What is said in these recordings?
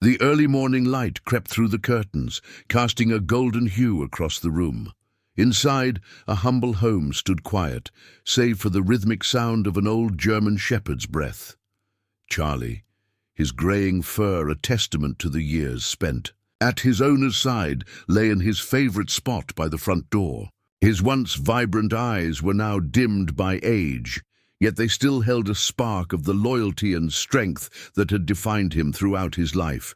The early morning light crept through the curtains, casting a golden hue across the room. Inside, a humble home stood quiet, save for the rhythmic sound of an old German shepherd's breath. Charlie, his greying fur a testament to the years spent, at his owner's side lay in his favourite spot by the front door. His once vibrant eyes were now dimmed by age, yet they still held a spark of the loyalty and strength that had defined him throughout his life.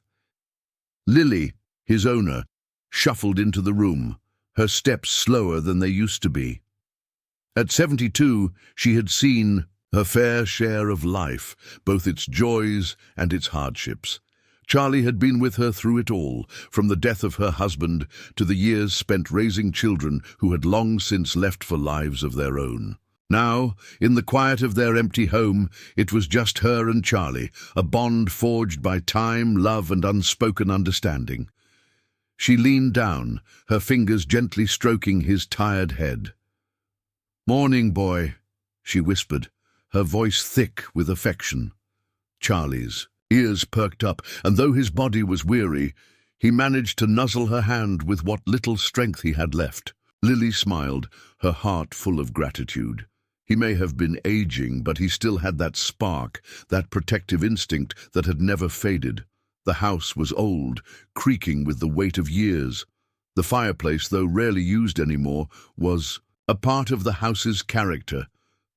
Lily, his owner, shuffled into the room, her steps slower than they used to be. At 72, she had seen her fair share of life, both its joys and its hardships. Charlie had been with her through it all, from the death of her husband to the years spent raising children who had long since left for lives of their own. Now, in the quiet of their empty home, it was just her and Charlie, a bond forged by time, love, and unspoken understanding. She leaned down, her fingers gently stroking his tired head. "Morning, boy," she whispered, her voice thick with affection. Charlie's ears perked up, and though his body was weary, he managed to nuzzle her hand with what little strength he had left. Lily smiled, her heart full of gratitude. He may have been aging, but he still had that spark, that protective instinct that had never faded. The house was old, creaking with the weight of years. The fireplace, though rarely used anymore, was a part of the house's character.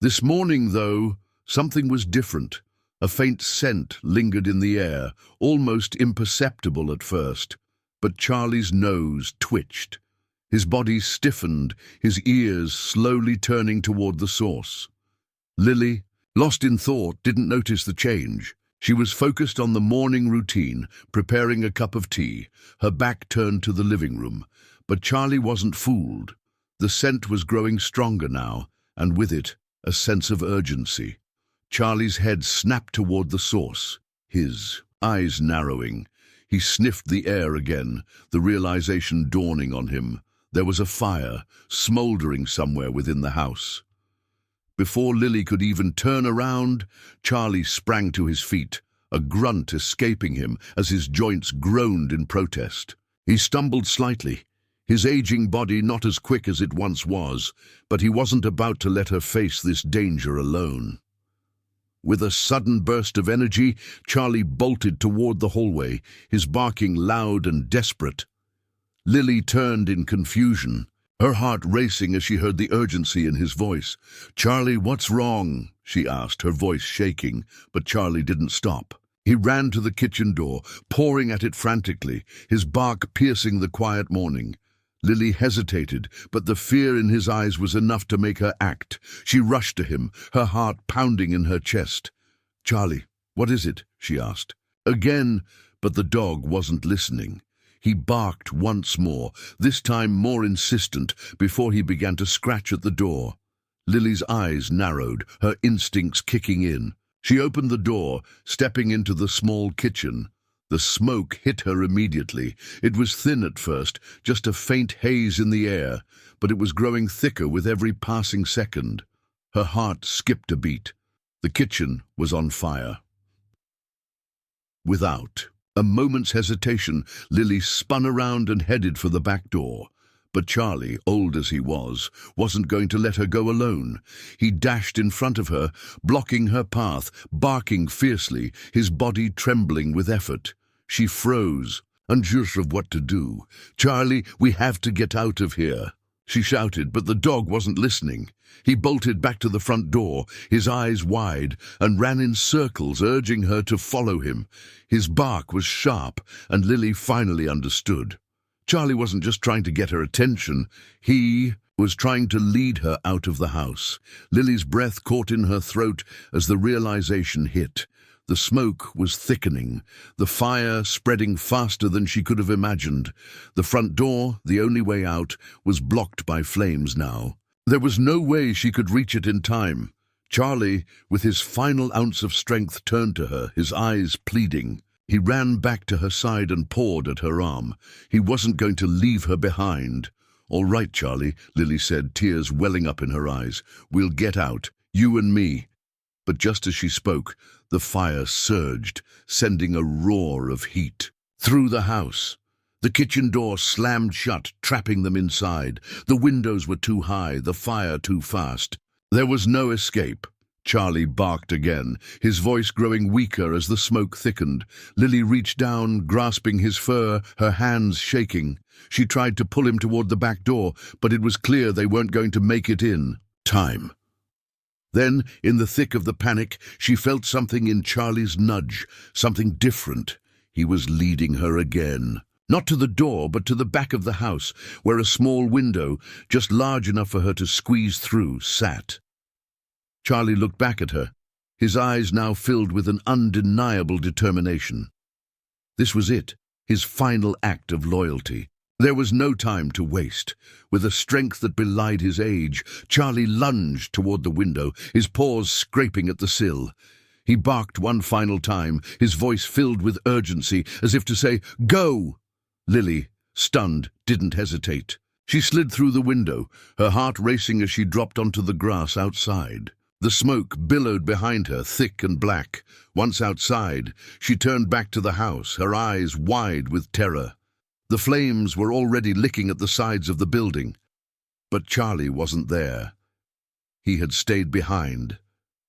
This morning, though, something was different. A faint scent lingered in the air, almost imperceptible at first. But Charlie's nose twitched. His body stiffened, his ears slowly turning toward the source. Lily, lost in thought, didn't notice the change. She was focused on the morning routine, preparing a cup of tea, her back turned to the living room. But Charlie wasn't fooled. The scent was growing stronger now, and with it, a sense of urgency. Charlie's head snapped toward the source, his eyes narrowing. He sniffed the air again, the realization dawning on him. There was a fire, smouldering somewhere within the house. Before Lily could even turn around, Charlie sprang to his feet, a grunt escaping him as his joints groaned in protest. He stumbled slightly, his aging body not as quick as it once was, but he wasn't about to let her face this danger alone. With a sudden burst of energy, Charlie bolted toward the hallway, his barking loud and desperate. Lily turned in confusion, her heart racing as she heard the urgency in his voice. "Charlie, what's wrong?" she asked, her voice shaking, but Charlie didn't stop. He ran to the kitchen door, pouring at it frantically, his bark piercing the quiet morning. Lily hesitated, but the fear in his eyes was enough to make her act. She rushed to him, her heart pounding in her chest. "Charlie, what is it?" she asked. Again, but the dog wasn't listening. He barked once more, this time more insistent, before he began to scratch at the door. Lily's eyes narrowed, her instincts kicking in. She opened the door, stepping into the small kitchen. The smoke hit her immediately. It was thin at first, just a faint haze in the air, but it was growing thicker with every passing second. Her heart skipped a beat. The kitchen was on fire. Without a moment's hesitation, Lily spun around and headed for the back door. But Charlie, old as he was, wasn't going to let her go alone. He dashed in front of her, blocking her path, barking fiercely, his body trembling with effort. She froze, unsure of what to do. "Charlie, we have to get out of here," she shouted, but the dog wasn't listening. He bolted back to the front door, his eyes wide, and ran in circles, urging her to follow him. His bark was sharp, and Lily finally understood. Charlie wasn't just trying to get her attention. He was trying to lead her out of the house. Lily's breath caught in her throat as the realization hit. The smoke was thickening, the fire spreading faster than she could have imagined. The front door, the only way out, was blocked by flames now. There was no way she could reach it in time. Charlie, with his final ounce of strength, turned to her, his eyes pleading. He ran back to her side and pawed at her arm. He wasn't going to leave her behind. "All right, Charlie," Lily said, tears welling up in her eyes. "We'll get out, you and me." But just as she spoke, the fire surged, sending a roar of heat. through the house. The kitchen door slammed shut, trapping them inside. The windows were too high, the fire too fast. There was no escape. Charlie barked again, his voice growing weaker as the smoke thickened. Lily reached down, grasping his fur, her hands shaking. She tried to pull him toward the back door, but it was clear they weren't going to make it in time. Then, in the thick of the panic, she felt something in Charlie's nudge, something different. He was leading her again. Not to the door, but to the back of the house, where a small window, just large enough for her to squeeze through, sat. Charlie looked back at her, his eyes now filled with an undeniable determination. This was it, his final act of loyalty. There was no time to waste. With a strength that belied his age, Charlie lunged toward the window, his paws scraping at the sill. He barked one final time, his voice filled with urgency, as if to say, "Go!" Lily, stunned, didn't hesitate. She slid through the window, her heart racing as she dropped onto the grass outside. The smoke billowed behind her, thick and black. Once outside, she turned back to the house, her eyes wide with terror. The flames were already licking at the sides of the building. But Charlie wasn't there. He had stayed behind.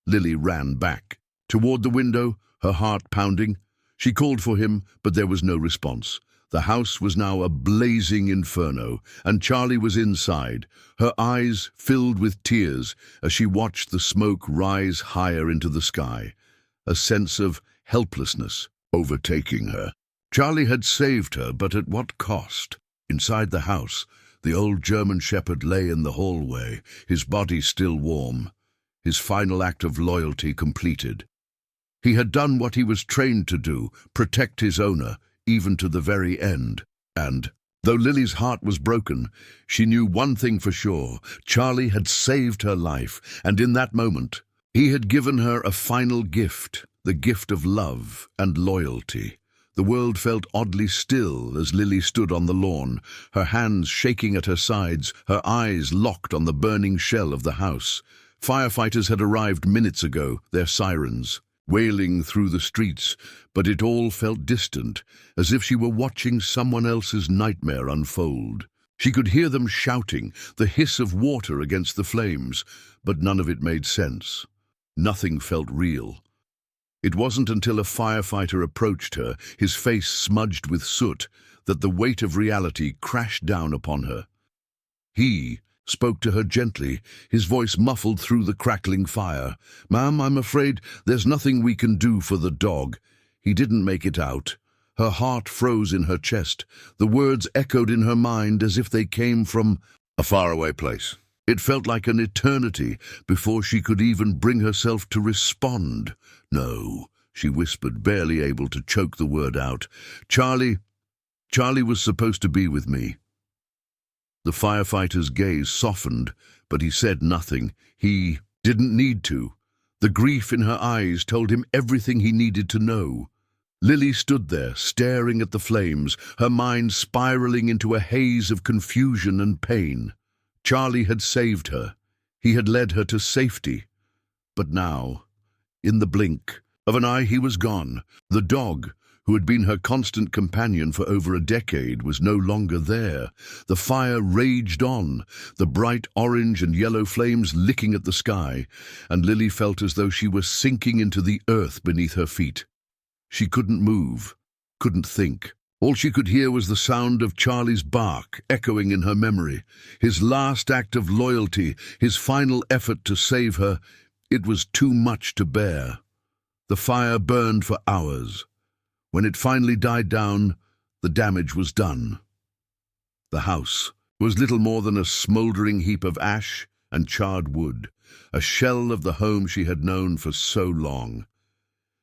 Lily ran back. Toward the window, her heart pounding. She called for him, but there was no response. The house was now a blazing inferno, and Charlie was inside, her eyes filled with tears as she watched the smoke rise higher into the sky, a sense of helplessness overtaking her. Charlie had saved her, but at what cost? Inside the house, the old German shepherd lay in the hallway, his body still warm, his final act of loyalty completed. He had done what he was trained to do, protect his owner, even to the very end. And, though Lily's heart was broken, she knew one thing for sure. Charlie had saved her life, and in that moment, he had given her a final gift, the gift of love and loyalty. The world felt oddly still as Lily stood on the lawn, her hands shaking at her sides, her eyes locked on the burning shell of the house. Firefighters had arrived minutes ago, their sirens wailing through the streets, but it all felt distant, as if she were watching someone else's nightmare unfold. She could hear them shouting, the hiss of water against the flames, but none of it made sense. Nothing felt real. It wasn't until a firefighter approached her, his face smudged with soot, that the weight of reality crashed down upon her. He spoke to her gently, his voice muffled through the crackling fire. "Ma'am, I'm afraid there's nothing we can do for the dog." He didn't make it out. Her heart froze in her chest. The words echoed in her mind as if they came from a faraway place. It felt like an eternity before she could even bring herself to respond. "No," she whispered, barely able to choke the word out. Charlie was supposed to be with me." The firefighter's gaze softened, but he said nothing. He didn't need to. The grief in her eyes told him everything he needed to know. Lily stood there, staring at the flames, her mind spiraling into a haze of confusion and pain. Charlie had saved her. He had led her to safety. But now, in the blink of an eye, he was gone. The dog, who had been her constant companion for over a decade, was no longer there. The fire raged on, the bright orange and yellow flames licking at the sky, and Lily felt as though she was sinking into the earth beneath her feet. She couldn't move, couldn't think. All she could hear was the sound of Charlie's bark echoing in her memory, his last act of loyalty, his final effort to save her. It was too much to bear. The fire burned for hours. When it finally died down, the damage was done. The house was little more than a smouldering heap of ash and charred wood, a shell of the home she had known for so long.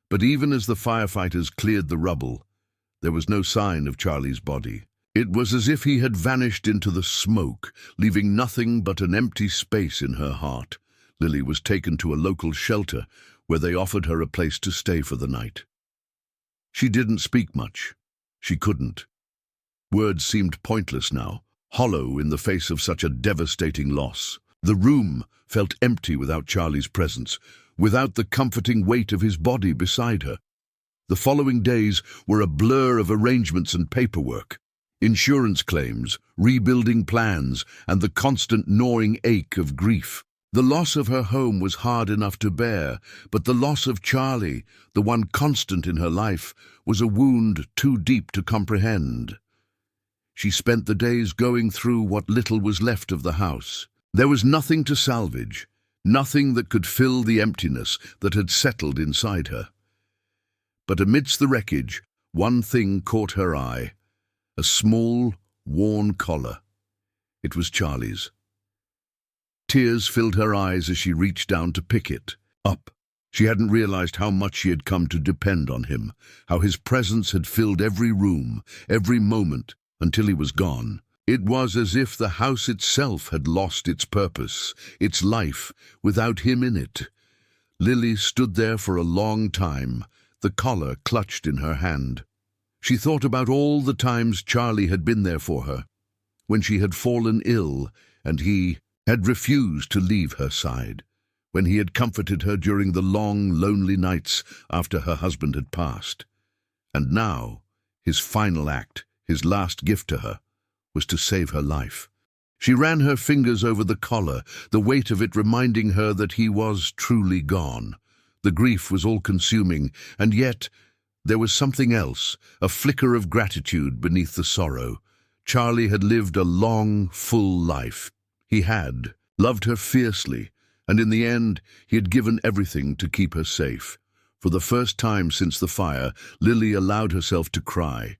But even as the firefighters cleared the rubble, there was no sign of Charlie's body. It was as if he had vanished into the smoke, leaving nothing but an empty space in her heart. Lily was taken to a local shelter, where they offered her a place to stay for the night. She didn't speak much. She couldn't. Words seemed pointless now, hollow in the face of such a devastating loss. The room felt empty without Charlie's presence, without the comforting weight of his body beside her. The following days were a blur of arrangements and paperwork. Insurance claims, rebuilding plans, and the constant gnawing ache of grief. The loss of her home was hard enough to bear, but the loss of Charlie, the one constant in her life, was a wound too deep to comprehend. She spent the days going through what little was left of the house. There was nothing to salvage, nothing that could fill the emptiness that had settled inside her. But amidst the wreckage, one thing caught her eye. A small, worn collar. It was Charlie's. Tears filled her eyes as she reached down to pick it up. She hadn't realized how much she had come to depend on him, how his presence had filled every room, every moment, until he was gone. It was as if the house itself had lost its purpose, its life, without him in it. Lily stood there for a long time, the collar clutched in her hand. She thought about all the times Charlie had been there for her, when she had fallen ill and he had refused to leave her side, when he had comforted her during the long, lonely nights after her husband had passed. And now, his final act, his last gift to her, was to save her life. She ran her fingers over the collar, the weight of it reminding her that he was truly gone. The grief was all-consuming, and yet there was something else, a flicker of gratitude beneath the sorrow. Charlie had lived a long, full life. He had loved her fiercely, and in the end, he had given everything to keep her safe. For the first time since the fire, Lily allowed herself to cry.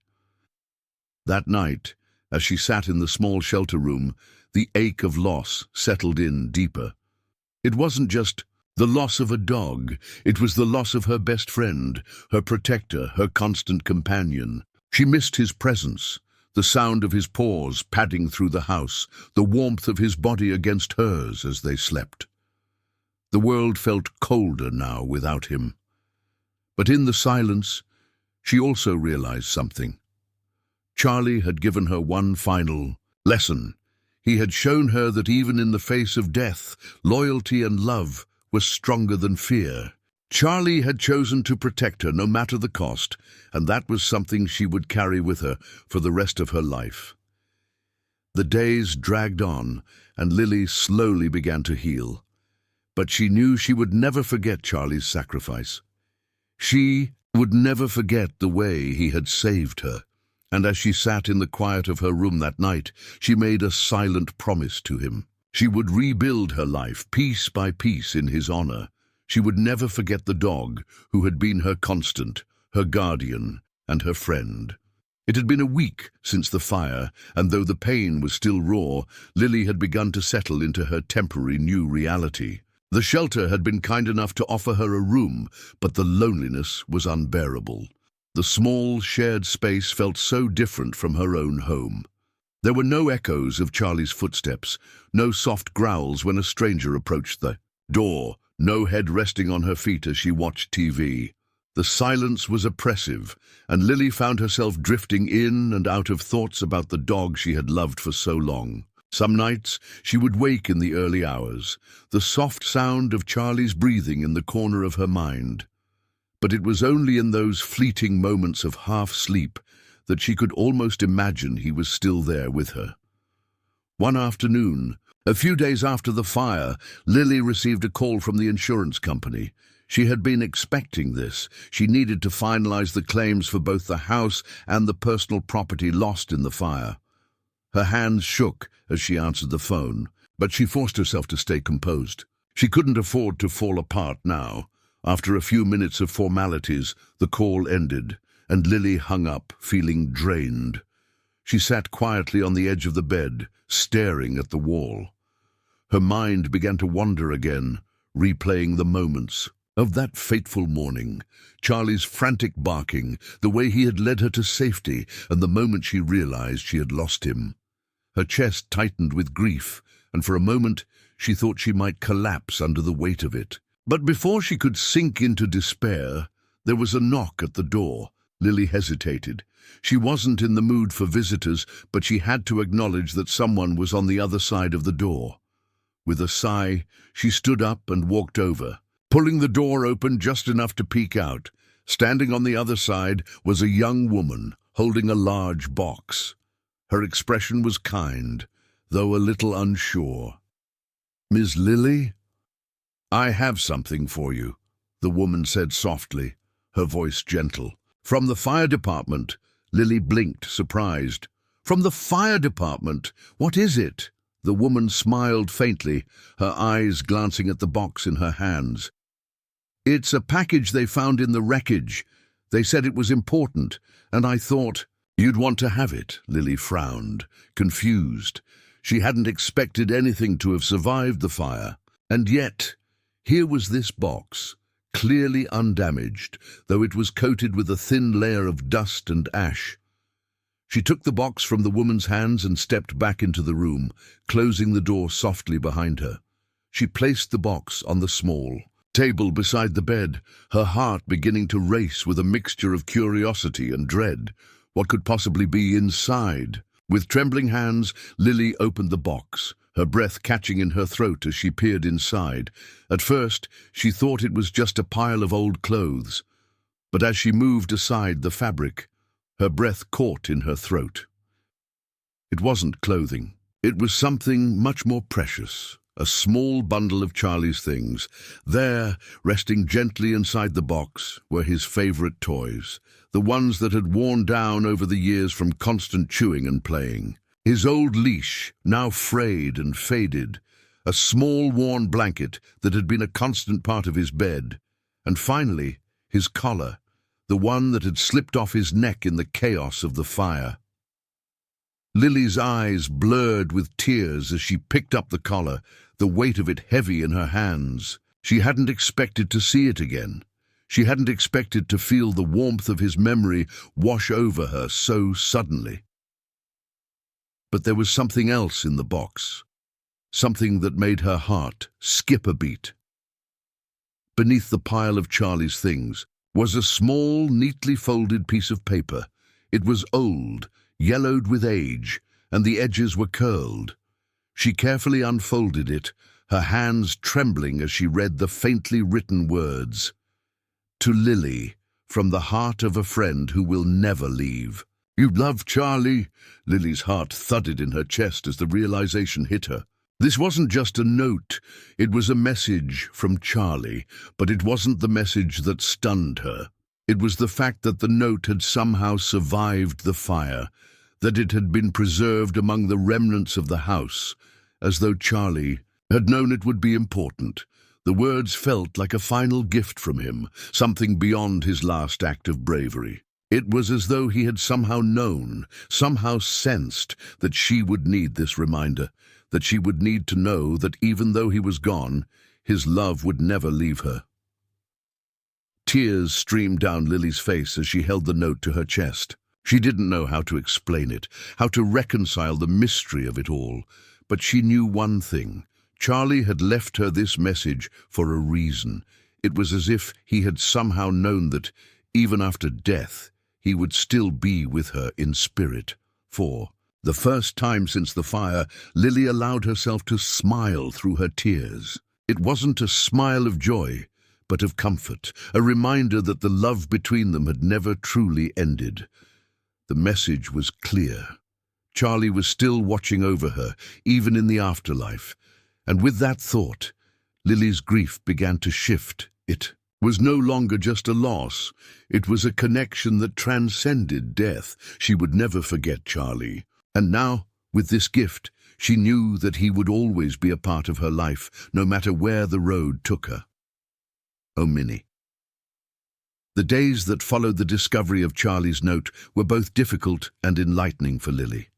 That night, as she sat in the small shelter room, the ache of loss settled in deeper. It wasn't just the loss of a dog, it was the loss of her best friend, her protector, her constant companion. She missed his presence, the sound of his paws padding through the house, the warmth of his body against hers as they slept. The world felt colder now without him. But in the silence, she also realized something. Charlie had given her one final lesson. He had shown her that even in the face of death, loyalty and love was stronger than fear. Charlie had chosen to protect her no matter the cost, and that was something she would carry with her for the rest of her life. The days dragged on, and Lily slowly began to heal. But she knew she would never forget Charlie's sacrifice. She would never forget the way he had saved her. And as she sat in the quiet of her room that night, she made a silent promise to him. She would rebuild her life piece by piece in his honor. She would never forget the dog who had been her constant, her guardian, and her friend. It had been a week since the fire, and though the pain was still raw, Lily had begun to settle into her temporary new reality. The shelter had been kind enough to offer her a room, but the loneliness was unbearable. The small, shared space felt so different from her own home. There were no echoes of Charlie's footsteps, no soft growls when a stranger approached the door, no head resting on her feet as she watched TV. The silence was oppressive, and Lily found herself drifting in and out of thoughts about the dog she had loved for so long. Some nights she would wake in the early hours, the soft sound of Charlie's breathing in the corner of her mind. But it was only in those fleeting moments of half-sleep that she could almost imagine he was still there with her. One afternoon, a few days after the fire, Lily received a call from the insurance company. She had been expecting this. She needed to finalize the claims for both the house and the personal property lost in the fire. Her hands shook as she answered the phone, but she forced herself to stay composed. She couldn't afford to fall apart now. After a few minutes of formalities, the call ended, and Lily hung up, feeling drained. She sat quietly on the edge of the bed, staring at the wall. Her mind began to wander again, replaying the moments of that fateful morning, Charlie's frantic barking, the way he had led her to safety, and the moment she realized she had lost him. Her chest tightened with grief, and for a moment she thought she might collapse under the weight of it. But before she could sink into despair, there was a knock at the door. Lily hesitated. She wasn't in the mood for visitors, but she had to acknowledge that someone was on the other side of the door. With a sigh, she stood up and walked over, pulling the door open just enough to peek out. Standing on the other side was a young woman holding a large box. Her expression was kind, though a little unsure. "Miss Lily? I have something for you," the woman said softly, her voice gentle. "From the fire department." Lily blinked, surprised. "From the fire department? What is it?" The woman smiled faintly, her eyes glancing at the box in her hands. "It's a package they found in the wreckage. They said it was important, and I thought—" "You'd want to have it," Lily frowned, confused. She hadn't expected anything to have survived the fire. And yet, here was this box, clearly undamaged, though it was coated with a thin layer of dust and ash. She took the box from the woman's hands and stepped back into the room, closing the door softly behind her. She placed the box on the small table beside the bed, her heart beginning to race with a mixture of curiosity and dread. What could possibly be inside? With trembling hands, Lily opened the box, her breath catching in her throat as she peered inside. At first, she thought it was just a pile of old clothes, but as she moved aside the fabric, her breath caught in her throat. It wasn't clothing. It was something much more precious. A small bundle of Charlie's things. There, resting gently inside the box, were his favorite toys, the ones that had worn down over the years from constant chewing and playing. His old leash, now frayed and faded, a small worn blanket that had been a constant part of his bed, and finally, his collar, the one that had slipped off his neck in the chaos of the fire. Lily's eyes blurred with tears as she picked up the collar, the weight of it heavy in her hands. She hadn't expected to see it again. She hadn't expected to feel the warmth of his memory wash over her so suddenly. But there was something else in the box, something that made her heart skip a beat. Beneath the pile of Charlie's things was a small, neatly folded piece of paper. It was old, yellowed with age, and the edges were curled. She carefully unfolded it, her hands trembling as she read the faintly written words. "To Lily, from the heart of a friend who will never leave. You love Charlie." Lily's heart thudded in her chest as the realization hit her. This wasn't just a note, it was a message from Charlie, but it wasn't the message that stunned her. It was the fact that the note had somehow survived the fire, that it had been preserved among the remnants of the house, as though Charlie had known it would be important. The words felt like a final gift from him, something beyond his last act of bravery. It was as though he had somehow known, somehow sensed that she would need this reminder, that she would need to know that even though he was gone, his love would never leave her. Tears streamed down Lily's face as she held the note to her chest. She didn't know how to explain it, how to reconcile the mystery of it all, but she knew one thing. Charlie had left her this message for a reason. It was as if he had somehow known that, even after death, he would still be with her in spirit. For the first time since the fire, Lily allowed herself to smile through her tears. It wasn't a smile of joy, but of comfort, a reminder that the love between them had never truly ended. The message was clear. Charlie was still watching over her, even in the afterlife. And with that thought, Lily's grief began to shift. It was no longer just a loss. It was a connection that transcended death. She would never forget Charlie. And now, with this gift, she knew that he would always be a part of her life, no matter where the road took her. Oh, Minnie. The days that followed the discovery of Charlie's note were both difficult and enlightening for Lily.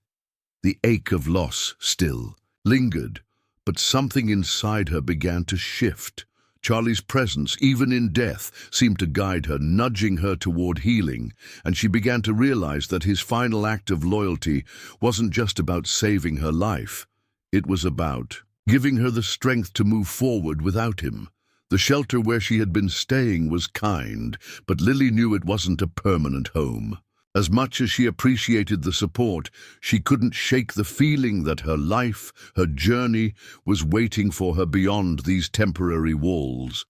The ache of loss still lingered, but something inside her began to shift. Charlie's presence, even in death, seemed to guide her, nudging her toward healing, and she began to realize that his final act of loyalty wasn't just about saving her life. It was about giving her the strength to move forward without him. The shelter where she had been staying was kind, but Lily knew it wasn't a permanent home. As much as she appreciated the support, she couldn't shake the feeling that her life, her journey, was waiting for her beyond these temporary walls.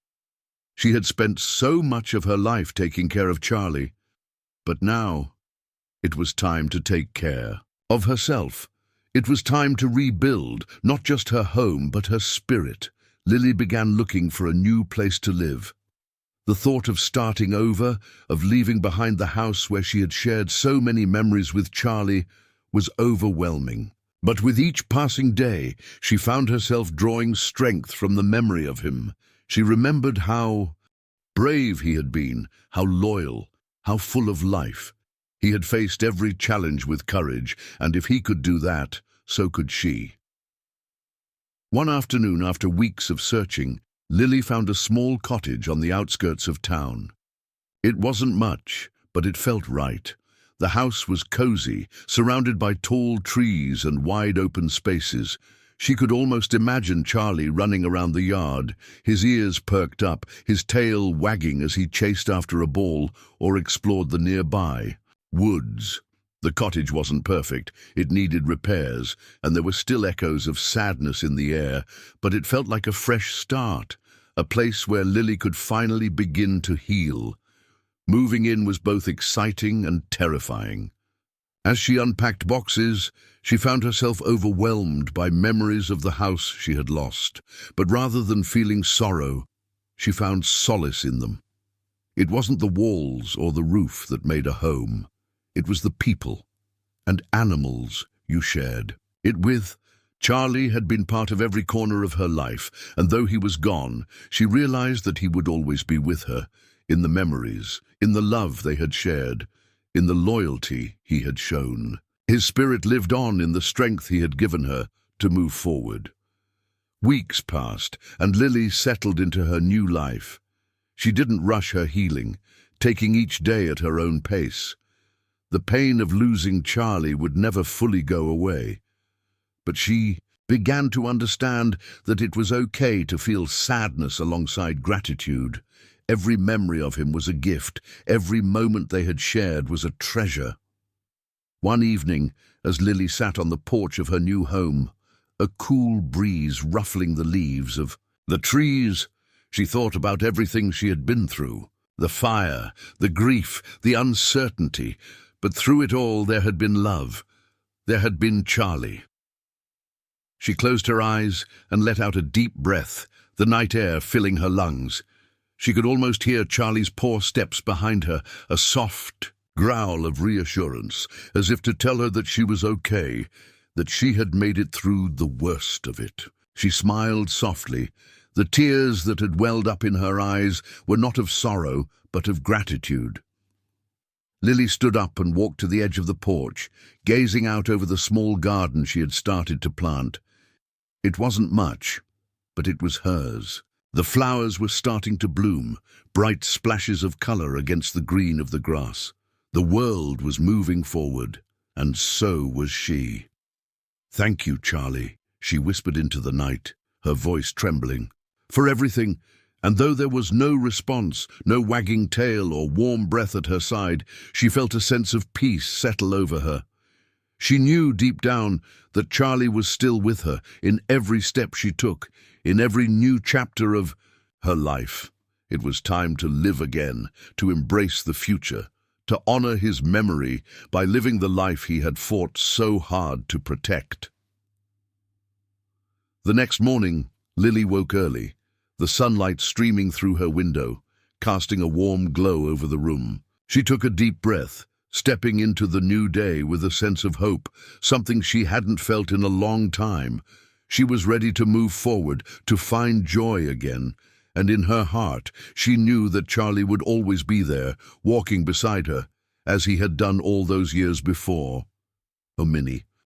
She had spent so much of her life taking care of Charlie, but now it was time to take care of herself. It was time to rebuild, not just her home, but her spirit. Lily began looking for a new place to live. The thought of starting over, of leaving behind the house where she had shared so many memories with Charlie, was overwhelming. But with each passing day, she found herself drawing strength from the memory of him. She remembered how brave he had been, how loyal, how full of life. He had faced every challenge with courage, and if he could do that, so could she. One afternoon, after weeks of searching, Lily found a small cottage on the outskirts of town. It wasn't much, but it felt right. The house was cozy, surrounded by tall trees and wide open spaces. She could almost imagine Charlie running around the yard, his ears perked up, his tail wagging as he chased after a ball or explored the nearby woods. The cottage wasn't perfect, it needed repairs, and there were still echoes of sadness in the air, but it felt like a fresh start, a place where Lily could finally begin to heal. Moving in was both exciting and terrifying. As she unpacked boxes, she found herself overwhelmed by memories of the house she had lost, but rather than feeling sorrow, she found solace in them. It wasn't the walls or the roof that made a home. It was the people and animals you shared it with. Charlie had been part of every corner of her life, and though he was gone, she realized that he would always be with her, in the memories, in the love they had shared, in the loyalty he had shown. His spirit lived on in the strength he had given her to move forward. Weeks passed, and Lily settled into her new life. She didn't rush her healing, taking each day at her own pace. The pain of losing Charlie would never fully go away. But she began to understand that it was okay to feel sadness alongside gratitude. Every memory of him was a gift. Every moment they had shared was a treasure. One evening, as Lily sat on the porch of her new home, a cool breeze ruffling the leaves of the trees, she thought about everything she had been through. The fire, the grief, the uncertainty. But through it all there had been love. There had been Charlie. She closed her eyes and let out a deep breath, the night air filling her lungs. She could almost hear Charlie's paw steps behind her, a soft growl of reassurance, as if to tell her that she was okay, that she had made it through the worst of it. She smiled softly. The tears that had welled up in her eyes were not of sorrow, but of gratitude. Lily stood up and walked to the edge of the porch, gazing out over the small garden she had started to plant. It wasn't much, but it was hers. The flowers were starting to bloom, bright splashes of color against the green of the grass. The world was moving forward, and so was she. "Thank you, Charlie," she whispered into the night, her voice trembling, "for everything." And though there was no response, no wagging tail or warm breath at her side, she felt a sense of peace settle over her. She knew deep down that Charlie was still with her in every step she took, in every new chapter of her life. It was time to live again, to embrace the future, to honor his memory by living the life he had fought so hard to protect. The next morning, Lily woke early, the sunlight streaming through her window, casting a warm glow over the room. She took a deep breath, stepping into the new day with a sense of hope, something she hadn't felt in a long time. She was ready to move forward, to find joy again, and in her heart she knew that Charlie would always be there, walking beside her, as he had done all those years before. "Oh, Minnie,"